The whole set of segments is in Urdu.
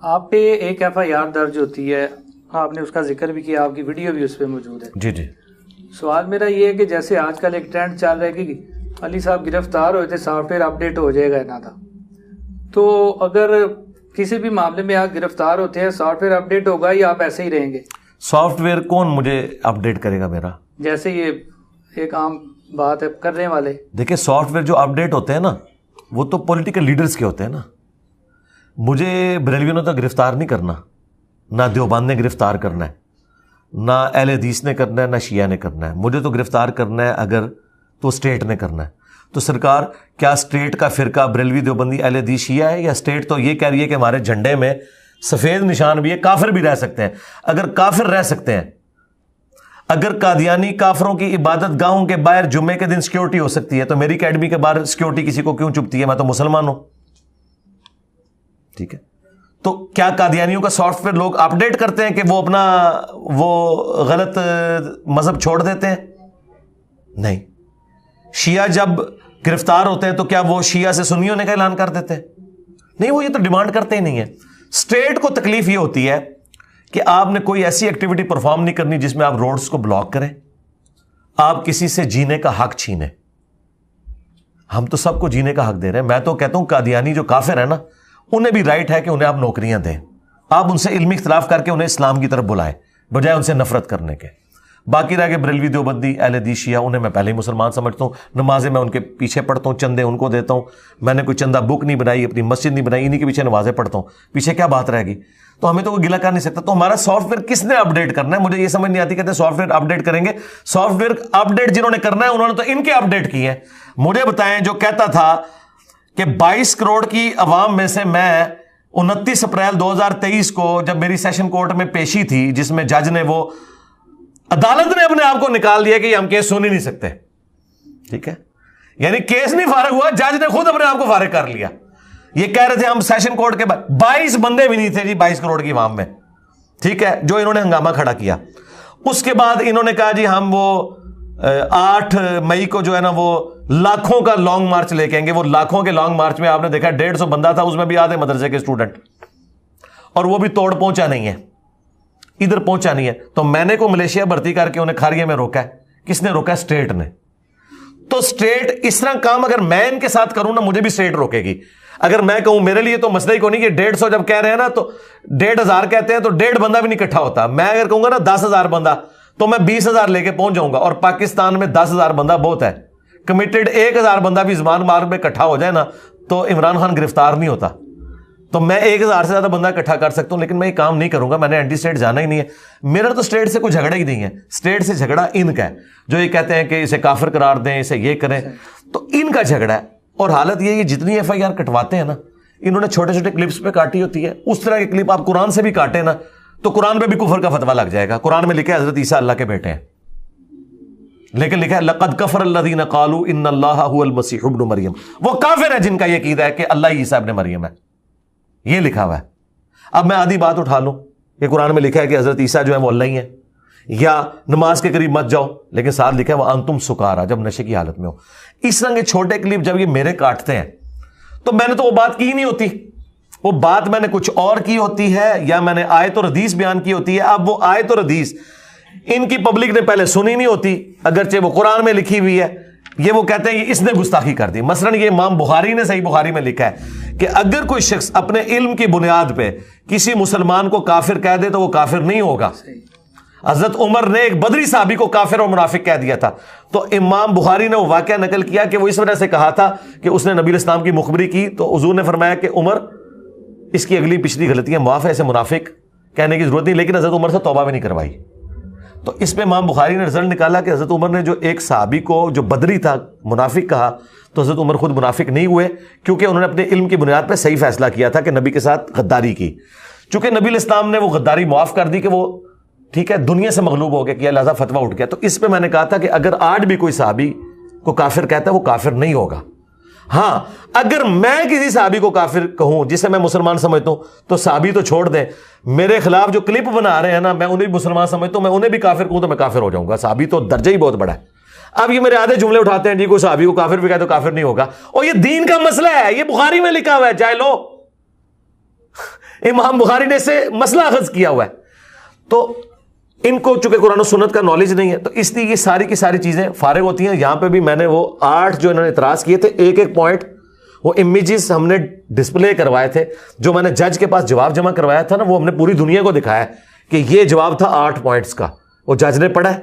آپ پہ ایک FIR درج ہوتی ہے، آپ نے اس کا ذکر بھی کیا، آپ کی ویڈیو بھی اس پہ موجود ہے. جی جی. سوال میرا یہ ہے کہ جیسے آج کل ایک ٹرینڈ چل رہا ہے کہ علی صاحب گرفتار ہوئے تھے، سافٹ ویئر اپڈیٹ ہو جائے گا نہ تھا، تو اگر کسی بھی معاملے میں آپ گرفتار ہوتے ہیں سافٹ ویئر اپڈیٹ ہوگا یا آپ ایسے ہی رہیں گے؟ سافٹ ویئر کون مجھے اپڈیٹ کرے گا میرا؟ جیسے یہ ایک عام بات ہے کرنے والے. دیکھیں سافٹ ویئر جو اپڈیٹ ہوتے ہیں نا وہ تو پولیٹیکل لیڈرز کے ہوتے ہیں نا. مجھے بریلویوں نے تو گرفتار نہیں کرنا، نہ دیوبند نے گرفتار کرنا ہے، نہ اہل حدیث نے کرنا ہے، نہ شیعہ نے کرنا ہے. مجھے تو گرفتار کرنا ہے اگر تو اسٹیٹ نے کرنا ہے. تو سرکار کیا اسٹیٹ کا فرقہ بریلوی دیوبندی اہل حدیث شیعہ ہے، یا اسٹیٹ تو یہ کہہ رہی ہے کہ ہمارے جھنڈے میں سفید نشان بھی ہے، کافر بھی رہ سکتے ہیں؟ اگر کافر رہ سکتے ہیں، اگر قادیانی کافروں کی عبادت گاہوں کے باہر جمعے کے دن سیکیورٹی ہو سکتی ہے تو میری اکیڈمی کے باہر سیکیورٹی کسی کو کیوں چبھتی ہے؟ میں تو مسلمان ہوں. ٹھیک ہے، تو کیا قادیانیوں کا سافٹ ویئر لوگ اپڈیٹ کرتے ہیں کہ وہ اپنا غلط مذہب چھوڑ دیتے ہیں؟ نہیں. شیعہ جب گرفتار ہوتے ہیں تو کیا وہ شیعہ سے سنی ہونے کا اعلان کر دیتے ہیں؟ نہیں، وہ یہ تو ڈیمانڈ کرتے ہی نہیں ہے. اسٹیٹ کو تکلیف یہ ہوتی ہے کہ آپ نے کوئی ایسی ایکٹیویٹی پرفارم نہیں کرنی جس میں آپ روڈز کو بلاک کریں، آپ کسی سے جینے کا حق چھینیں. ہم تو سب کو جینے کا حق دے رہے ہیں. میں تو کہتا ہوں قادیانی جو کافر ہیں نا انہیں بھی رائٹ ہے کہ انہیں آپ نوکریاں دیں. آپ ان سے علمی اختلاف کر کے انہیں اسلام کی طرف بلائیں بجائے ان سے نفرت کرنے کے. باقی رہ کے بریلوی دیوبندی اہل حدیث شیعہ انہیں میں پہلے ہی مسلمان سمجھتا ہوں. نمازیں میں ان کے پیچھے پڑھتا ہوں، چندے ان کو دیتا ہوں. میں نے کوئی چندہ بک نہیں بنائی، اپنی مسجد نہیں بنائی، انہیں کے پیچھے نمازیں پڑھتا ہوں. پیچھے کیا بات رہ گئی؟ تو ہمیں تو کوئی گلا کر نہیں سکتا. تو ہمارا سافٹ ویئر کس نے اپڈیٹ کرنا ہے؟ مجھے یہ سمجھ نہیں آتی. کہتے ہیں سافٹ ویئر اپڈیٹ کریں گے. سافٹ ویئر اپڈیٹ جنہوں نے کرنا ہے انہوں نے تو ان کے اپڈیٹ کیے ہیں. مجھے بتائیں جو کہتا تھا کہ 22 کروڑ کی عوام میں سے میں 29 اپریل 2023 کو جب میری سیشن کورٹ میں پیشی تھی جس میں جج نے وہ عدالت نے اپنے آپ کو نکال دیا کہ ہم کیس سن ہی نہیں سکتے. ٹھیک ہے، یعنی کیس نہیں فارغ ہوا، جج نے خود اپنے آپ کو فارغ کر لیا. یہ کہہ رہے تھے ہم سیشن کورٹ کے بعد 22 بندے بھی نہیں تھے جی 22 کروڑ کی عوام میں. ٹھیک ہے، جو انہوں نے ہنگامہ کھڑا کیا. اس کے بعد انہوں نے کہا جی ہم وہ 8 مئی کو جو ہے نا وہ لاکھوں کا لانگ مارچ لے کے آئیں گے. وہ لاکھوں کے لانگ مارچ میں آپ نے دیکھا 150 بندہ تھا، اس میں بھی آدھے مدرسے کے اسٹوڈنٹ، اور وہ بھی توڑ پہنچا نہیں ہے، ادھر پہنچا نہیں ہے. تو میں نے کو ملیشیا بھرتی کر کے انہیں کھاریے میں روکا ہے. کس نے روکا ہے؟ اسٹیٹ نے. تو اسٹیٹ اس طرح کام اگر میں ان کے ساتھ کروں نا مجھے بھی اسٹیٹ روکے گی. اگر میں کہوں میرے لیے تو مسئلہ ہی کو نہیں کہ 150 جب کہہ رہے ہیں نا تو 1500 کہتے ہیں تو 1.5 بندہ بھی نہیں اکٹھا ہوتا. میں اگر کہوں گا نا 10,000 بندہ تو میں 20,000 لے کے پہنچ جاؤں گا. اور پاکستان میں 10,000 بندہ بہت ہے. کمیٹڈ 1,000 بندہ بھی زبان مار میں اکٹھا ہو جائے نا تو عمران خان گرفتار نہیں ہوتا. تو میں 1,000 سے زیادہ بندہ اکٹھا کر سکتا ہوں، لیکن میں یہ کام نہیں کروں گا. میں نے اینٹی اسٹیٹ جانا ہی نہیں ہے. میرا تو اسٹیٹ سے کوئی جھگڑا ہی نہیں ہے. اسٹیٹ سے جھگڑا ان کا ہے جو یہ کہتے ہیں کہ اسے کافر قرار دیں، اسے یہ کریں، تو ان کا جھگڑا ہے. اور حالت یہ جتنی FIR کٹواتے ہیں نا انہوں نے چھوٹے چھوٹے کلپس پہ کاٹی ہوتی ہے. اس طرح کے کلپ آپ قرآن سے بھی کاٹیں نا تو قرآن پہ بھی کفر کا فتویٰ لگ جائے گا. قرآن میں لکھا ہے حضرت عیسیٰ اللہ کے بیٹے ہیں، لیکن لکھا ہے لقد کفر الذین قالوا ان اللہ هو المسیح ابن مریم. وہ کافر ہے جن کا یہ عقیدہ ہے کہ اللہ عیسیٰ ابن مریم ہے. یہ لکھا ہوا ہے. اب میں آدھی بات اٹھا لوں کہ قرآن میں لکھا ہے کہ حضرت عیسیٰ جو ہے وہ اللہ ہی ہے، یا نماز کے قریب مت جاؤ، لیکن ساتھ لکھا ہے وانتم سکارا، جب نشے کی حالت میں ہو. اس طرح کے چھوٹے کلپ جب یہ میرے کاٹتے ہیں تو میں نے تو وہ بات کی نہیں ہوتی. وہ بات میں نے کچھ اور کی ہوتی ہے یا میں نے آیت اور حدیث بیان کی ہوتی ہے. اب وہ آیت اور حدیث ان کی پبلک نے پہلے سنی نہیں ہوتی، اگرچہ وہ قرآن میں لکھی ہوئی ہے. یہ وہ کہتے ہیں کہ اس نے گستاخی کر دی. مثلا یہ امام بخاری نے صحیح بخاری میں لکھا ہے کہ اگر کوئی شخص اپنے علم کی بنیاد پہ کسی مسلمان کو کافر کہہ دے تو وہ کافر نہیں ہوگا. حضرت عمر نے ایک بدری صحابی کو کافر اور منافق کہہ دیا تھا، تو امام بخاری نے وہ واقعہ نقل کیا کہ وہ اس وجہ سے کہا تھا کہ اس نے نبی اسلام کی مخبری کی تو حضور نے فرمایا کہ عمر اس کی اگلی پچھلی غلطیاں معاف ہے، اسے منافق کہنے کی ضرورت نہیں. لیکن حضرت عمر سے توبہ بھی نہیں کروائی. تو اس پہ امام بخاری نے رزلٹ نکالا کہ حضرت عمر نے جو ایک صحابی کو جو بدری تھا منافق کہا تو حضرت عمر خود منافق نہیں ہوئے، کیونکہ انہوں نے اپنے علم کی بنیاد پہ صحیح فیصلہ کیا تھا کہ نبی کے ساتھ غداری کی. چونکہ نبی الاسلام نے وہ غداری معاف کر دی کہ وہ ٹھیک ہے دنیا سے مغلوب ہو گیا، کیا لہذا فتویٰ اٹھ گیا. تو اس پہ میں نے کہا تھا کہ اگر آج بھی کوئی صحابی کو کافر کہتا ہے وہ کافر نہیں ہوگا. ہاں اگر میں کسی صحابی کو کافر کہوں جسے میں مسلمان سمجھتا ہوں تو صحابی تو چھوڑ دیں، میرے خلاف جو کلپ بنا رہے ہیں نا میں انہیں بھی مسلمان سمجھتا ہوں، میں انہیں بھی کافر کہوں تو میں کافر ہو جاؤں گا. صحابی تو درجہ ہی بہت بڑا ہے. اب یہ میرے آدھے جملے اٹھاتے ہیں جی کوئی صحابی کو کافر بھی کہے تو کافر نہیں ہوگا، اور یہ دین کا مسئلہ ہے، یہ بخاری میں لکھا ہوا ہے، چاہے لو امام بخاری نے اسے مسئلہ اخذ کیا ہوا ہے. تو ان کو چونکہ قرآن و سنت کا نالج نہیں ہے تو اس لیے یہ ساری کی ساری چیزیں فارغ ہوتی ہیں. یہاں پہ بھی میں نے وہ 8 جو انہوں نے اعتراض کیے تھے, ایک ایک پوائنٹ وہ امیجز ہم نے ڈسپلے کروائے تھے, جو میں نے جج کے پاس جواب جمع کروایا تھا نا, وہ ہم نے پوری دنیا کو دکھایا کہ یہ جواب تھا 8 پوائنٹس کا. وہ جج نے پڑھا ہے,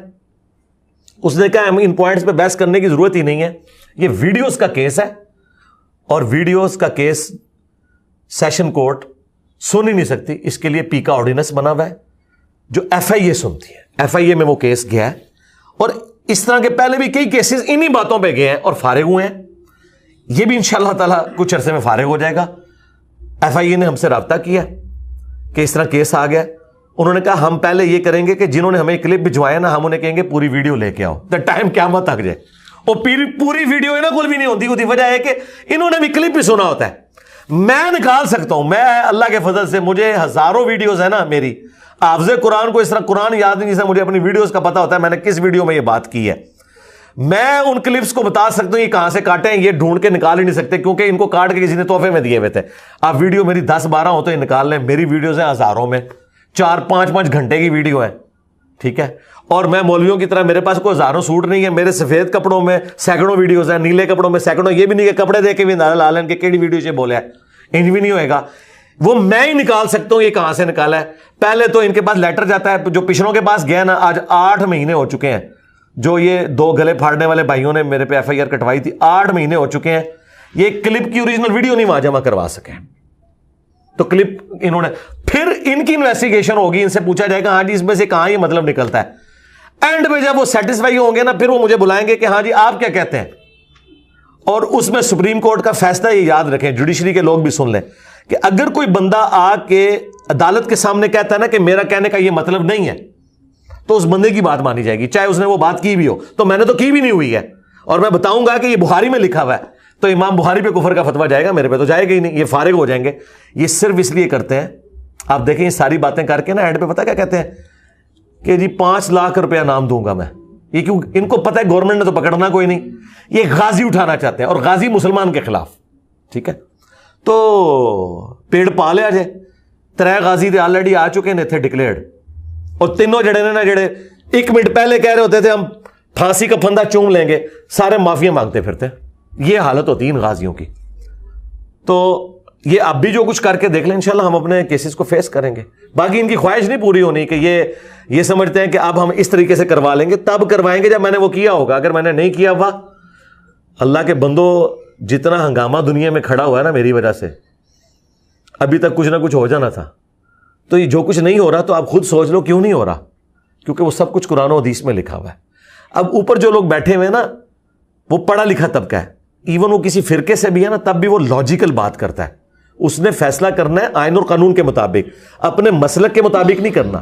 اس نے کہا ان پوائنٹس پہ بحث کرنے کی ضرورت ہی نہیں ہے, یہ ویڈیوز کا کیس ہے اور ویڈیوز کا کیس سیشن کورٹ سن ہی نہیں سکتی, اس کے لیے پی کا آرڈیننس بنا ہوا ہے جو ایف آئی اے سنتی ہے. ایف آئی اے میں وہ کیس گیا ہے اور اس طرح کے پہلے بھی کئی کیسز انہی باتوں پہ گئے ہیں اور فارغ ہوئے ہیں. یہ بھی انشاءاللہ تعالیٰ کچھ عرصے میں فارغ ہو جائے گا. ایف آئی اے نے ہم سے رابطہ کیا کہ اس طرح کیس آ گیا. انہوں نے کہا ہم پہلے یہ کریں گے کہ جنہوں نے ہمیں کلپ بھجوائے نا, ہم انہیں کہیں گے پوری ویڈیو لے کے آؤ, دا ٹائم قیامت تک جائے. اور پوری ویڈیو انہوں کو بھی نہیں ہوتی, ہوتی وجہ ہے کہ انہوں نے بھی کلپ بھی سنا ہوتا ہے. میں نکال سکتا ہوں, میں اللہ کے فضل سے مجھے ہزاروں ویڈیوز ہیں نا میری, حافظ قرآن کو اس طرح قرآن یاد نہیں جیسا مجھے اپنی ویڈیوز کا پتا ہوتا ہے میں نے کس ویڈیو میں یہ بات کی ہے. میں ان کلپس کو بتا سکتا ہوں یہ کہاں سے کاٹے ہیں, یہ ڈھونڈ کے نکال ہی نہیں سکتے کیونکہ ان کو کاٹ کے کسی نے تحفے میں دیے ہوئے تھے. آپ ویڈیو میری 10-12 ہو تو یہ نکال لیں, میری ویڈیوز ہیں ہزاروں میں, 4-5 گھنٹے کی ویڈیو ہے, ٹھیک ہے. اور میں مولویوں کی طرح میرے پاس کوئی ہزاروں سوٹ نہیں ہے, میرے سفید کپڑوں میں سینکڑوں ویڈیوز ہیں, نیلے کپڑوں میں سینکڑوں. یہ بھی نہیں کہ کپڑے دے کے بھی اندازہ لا لیں کہ کیڑی ویڈیو سے بولے ہے, ان بھی نہیں ہوئے گا. وہ میں ہی نکال سکتا ہوں یہ کہاں سے نکالا ہے. پہلے تو ان کے پاس لیٹر جاتا ہے, جو پچھلوں کے پاس گیا نا, آج 8 مہینے ہو چکے ہیں جو یہ 2 گلے پھاڑنے والے بھائیوں نے میرے پہ ایف آئی آر کٹوائی تھی, 8 مہینے ہو چکے ہیں. یہ کلپ کی اوریجنل ویڈیو نہیں وہاں جمع کروا سکے. تو کلپ انہوں نے, پھر ان کی انویسٹیگیشن ہوگی, ان سے پوچھا جائے گا ہاں جی اس میں سے کہاں یہ مطلب نکلتا ہے. اینڈ میں جب وہ سیٹسفائی ہوں گے نا, پھر وہ مجھے بلائیں گے کہ ہاں جی آپ کیا کہتے ہیں. اور اس میں سپریم کورٹ کا فیصلہ یہ یاد رکھیں, جوڈیشری کے لوگ بھی سن لیں, کہ اگر کوئی بندہ آ کے عدالت کے سامنے کہتا ہے نا کہ میرا کہنے کا یہ مطلب نہیں ہے, تو اس بندے کی بات مانی جائے گی, چاہے اس نے وہ بات کی بھی ہو. تو میں نے تو کی بھی نہیں ہوئی ہے, اور میں بتاؤں گا کہ یہ بخاری میں لکھا ہوا ہے, تو امام بخاری پہ کفر کا فتویٰ جائے گا, میرے پہ تو جائے گا ہی نہیں. یہ فارغ ہو جائیں گے. یہ صرف اس لیے کرتے ہیں, آپ دیکھیں یہ ساری باتیں کر کے نا اینڈ پہ پتہ کیا کہتے ہیں کہ جی 5 لاکھ روپیہ نام دوں گا میں. یہ کیوں؟ ان کو پتہ ہے گورنمنٹ نے تو پکڑنا کوئی نہیں, یہ غازی اٹھانا چاہتے ہیں, اور غازی مسلمان کے خلاف, ٹھیک ہے. تو پیڑ پا لیا جائے, 3 غازی تھے آلریڈی آ چکے ہیں تھے ڈکلیئرڈ, اور تینوں جڑے نے نا جڑے 1 منٹ پہلے کہہ رہے ہوتے تھے ہم پھانسی کا پھندا چوم لیں گے, سارے معافیاں مانگتے پھرتے. یہ حالت ہوتی ہے ان غازیوں کی. تو یہ اب بھی جو کچھ کر کے دیکھ لیں, انشاءاللہ ہم اپنے کیسز کو فیس کریں گے. باقی ان کی خواہش نہیں پوری ہونی کہ یہ سمجھتے ہیں کہ اب ہم اس طریقے سے کروا لیں گے, تب کروائیں گے جب میں نے وہ کیا ہوگا. اگر میں نے نہیں کیا ہوا, اللہ کے بندو جتنا ہنگامہ دنیا میں کھڑا ہوا ہے نا میری وجہ سے, ابھی تک کچھ نہ کچھ ہو جانا تھا. تو یہ جو کچھ نہیں ہو رہا تو آپ خود سوچ لو کیوں نہیں ہو رہا, کیونکہ وہ سب کچھ قرآن و حدیث میں لکھا ہوا ہے. اب اوپر جو لوگ بیٹھے ہوئے ہیں نا, وہ پڑھا لکھا طبقہ ہے, ایون وہ کسی فرقے سے بھی ہے نا, تب بھی وہ لاجیکل بات کرتا ہے. اس نے فیصلہ کرنا ہے آئین اور قانون کے مطابق, اپنے مسلک کے مطابق نہیں کرنا.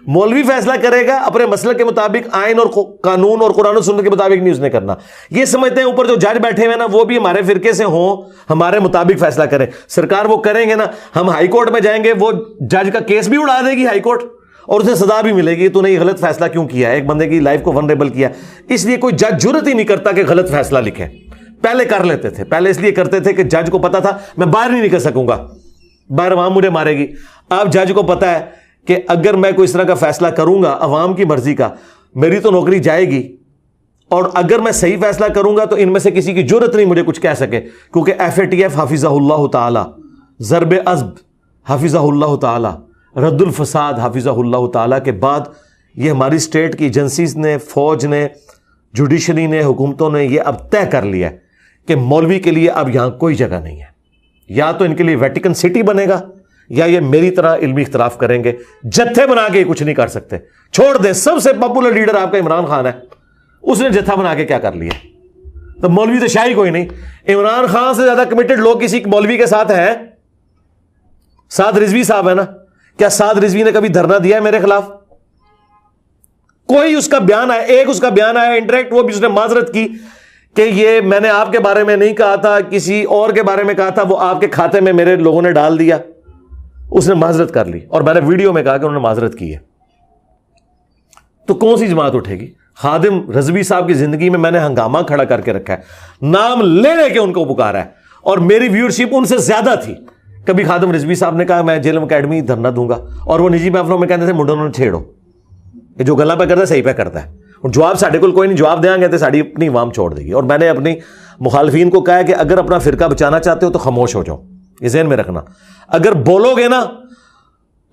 مولوی فیصلہ کرے گا اپنے مسلک کے مطابق, آئین اور قانون اور قرآن و سنت کے مطابق نہیں اس نے کرنا. یہ سمجھتے ہیں اوپر جو جج بیٹھے ہوئے نا وہ بھی ہمارے فرقے سے ہوں, ہمارے مطابق فیصلہ کریں. سرکار وہ کریں گے نا, ہم ہائی کورٹ میں جائیں گے, وہ جج کا کیس بھی اڑا دے گی ہائی کورٹ, اور اسے سزا بھی ملے گی. تو نے یہ غلط فیصلہ کیوں کیا ہے, ایک بندے کی لائف کو ونریبل کیا. اس لیے کوئی جج جرت ہی نہیں کرتا کہ غلط فیصلہ لکھے. پہلے کر لیتے تھے, پہلے اس لیے کرتے تھے کہ جج کو پتا تھا میں باہر نہیں نکل سکوں گا, باہر عوام مجھے مارے گی. اب جج کو پتا ہے کہ اگر میں کوئی اس طرح کا فیصلہ کروں گا عوام کی مرضی کا, میری تو نوکری جائے گی, اور اگر میں صحیح فیصلہ کروں گا تو ان میں سے کسی کی جرت نہیں مجھے کچھ کہہ سکے, کیونکہ ایف اے ٹی ایف حافظہ اللہ تعالی, ضرب عزب حافظہ اللہ تعالی, رد الفساد حافظہ اللہ تعالی کے بعد یہ ہماری اسٹیٹ کی ایجنسیز نے, فوج نے, جوڈیشری نے, حکومتوں نے یہ اب طے کر لیا ہے کہ مولوی کے لیے اب یہاں کوئی جگہ نہیں ہے. یا تو ان کے لیے ویٹیکن سٹی بنے گا, یا یہ میری طرح علمی اختلاف کریں گے. جتھے بنا کے کچھ نہیں کر سکتے. چھوڑ دیں, سب سے پاپولر لیڈر آپ کا عمران خان ہے, اس نے جتھا بنا کے کیا کر لیا. تو مولوی تو شاہی کوئی نہیں. عمران خان سے زیادہ کمیٹڈ لوگ کسی مولوی کے ساتھ ہیں. سعد رضوی صاحب ہے نا, کیا سعد رضوی نے کبھی دھرنا دیا ہے میرے خلاف؟ کوئی اس کا بیان آیا, ایک اس کا بیان آیا انٹریکٹ, وہ بھی اس نے معذرت کی کہ یہ میں نے آپ کے بارے میں نہیں کہا تھا, کسی اور کے بارے میں کہا تھا, وہ آپ کے کھاتے میں میرے لوگوں نے ڈال دیا. اس نے معذرت کر لی, اور میں نے ویڈیو میں کہا کہ انہوں نے معذرت کی ہے. تو کون سی جماعت اٹھے گی؟ خادم رضوی صاحب کی زندگی میں نے ہنگامہ کھڑا کر کے رکھا ہے, نام لے لے کے ان کو پکارا ہے, اور میری ویورشپ ان سے زیادہ تھی. کبھی خادم رضوی صاحب نے کہا میں جیلم اکیڈمی دھرنا دوں گا, اور وہ نجی محفلوں میں کہتے تھے منڈوں نے چھیڑو, یہ جو گلا پہ کرتا ہے صحیح پہ کرتا ہے, اور جواب ساڈے کو کوئی نہیں, جواب دیں گے تو ساری اپنی عوام چھوڑ دے گی. اور میں نے اپنی مخالفین کو کہا ہے کہ اگر اپنا فرقہ بچانا چاہتے ہو تو خاموش ہو جاؤ, یہ ذہن میں رکھنا. اگر بولو گے نا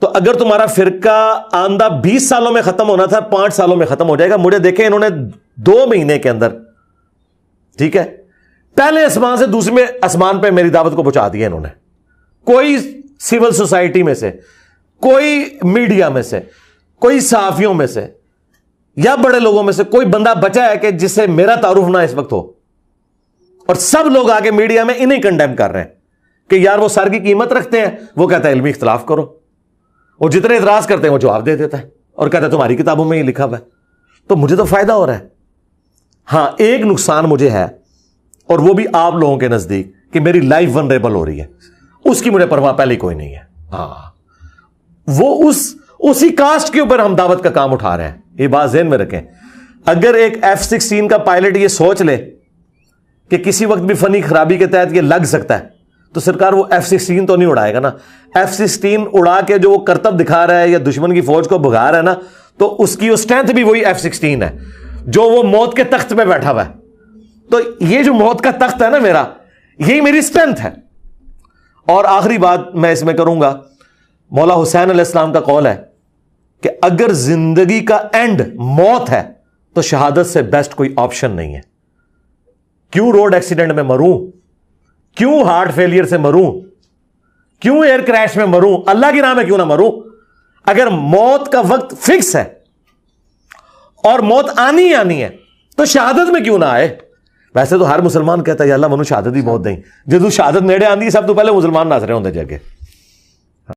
تو اگر تمہارا فرقہ آندہ 20 سالوں میں ختم ہونا تھا 5 سالوں میں ختم ہو جائے گا. مجھے دیکھیں انہوں نے 2 مہینے کے اندر, ٹھیک ہے, پہلے آسمان سے دوسرے آسمان پہ میری دعوت کو پہنچا دیا انہوں نے. کوئی سول سوسائٹی میں سے, کوئی میڈیا میں سے, کوئی صحافیوں میں سے یا بڑے لوگوں میں سے کوئی بندہ بچا ہے کہ جس سے میرا تعارف نہ اس وقت ہو, اور سب لوگ آگے میڈیا میں انہیں کنڈیم کر رہے ہیں کہ یار وہ سر کی قیمت رکھتے ہیں, وہ کہتا ہے علمی اختلاف کرو, اور جتنے اعتراض کرتے ہیں وہ جواب دے دیتا ہے اور کہتا ہے تمہاری کتابوں میں یہ لکھا ہوا ہے. تو مجھے تو فائدہ ہو رہا ہے. ہاں ایک نقصان مجھے ہے, اور وہ بھی آپ لوگوں کے نزدیک, کہ میری لائف ونریبل ہو رہی ہے, اس کی مجھے پرواہ پہلے کوئی نہیں ہے. ہاں وہ اسی کاسٹ کے اوپر ہم دعوت کا کام اٹھا رہے ہیں, یہ بات ذہن میں رکھیں. اگر ایک F-16 کا پائلٹ یہ سوچ لے کہ کسی وقت بھی فنی خرابی کے تحت یہ لگ سکتا ہے, تو سرکار وہ F-16 تو نہیں اڑائے گا نا. F-16 اڑا کے جو وہ کرتب دکھا رہا ہے یا دشمن کی فوج کو بھگا رہا ہے نا, تو اس کی وہ اسٹرینتھ بھی وہی F-16 ہے جو وہ موت کے تخت پہ بیٹھا ہوا ہے. تو یہ جو موت کا تخت ہے نا میرا, یہی میری اسٹرینتھ ہے. اور آخری بات میں اس میں کروں گا, مولا حسین علیہ السلام کا قول ہے کہ اگر زندگی کا اینڈ موت ہے تو شہادت سے بیسٹ کوئی آپشن نہیں ہے. کیوں روڈ ایکسیڈنٹ میں مروں, کیوں ہارٹ فیلئر سے مروں, کیوں ایئر کریش میں مروں, اللہ کی راہ میں کیوں نہ مروں. اگر موت کا وقت فکس ہے اور موت آنی ہی آنی ہے تو شہادت میں کیوں نہ آئے. ویسے تو ہر مسلمان کہتا ہے یا اللہ منو شہادت ہی موت دیں, جدو شہادت نیڑے آندی سب تو پہلے مسلمان ناس رہے ہوندے جگہ.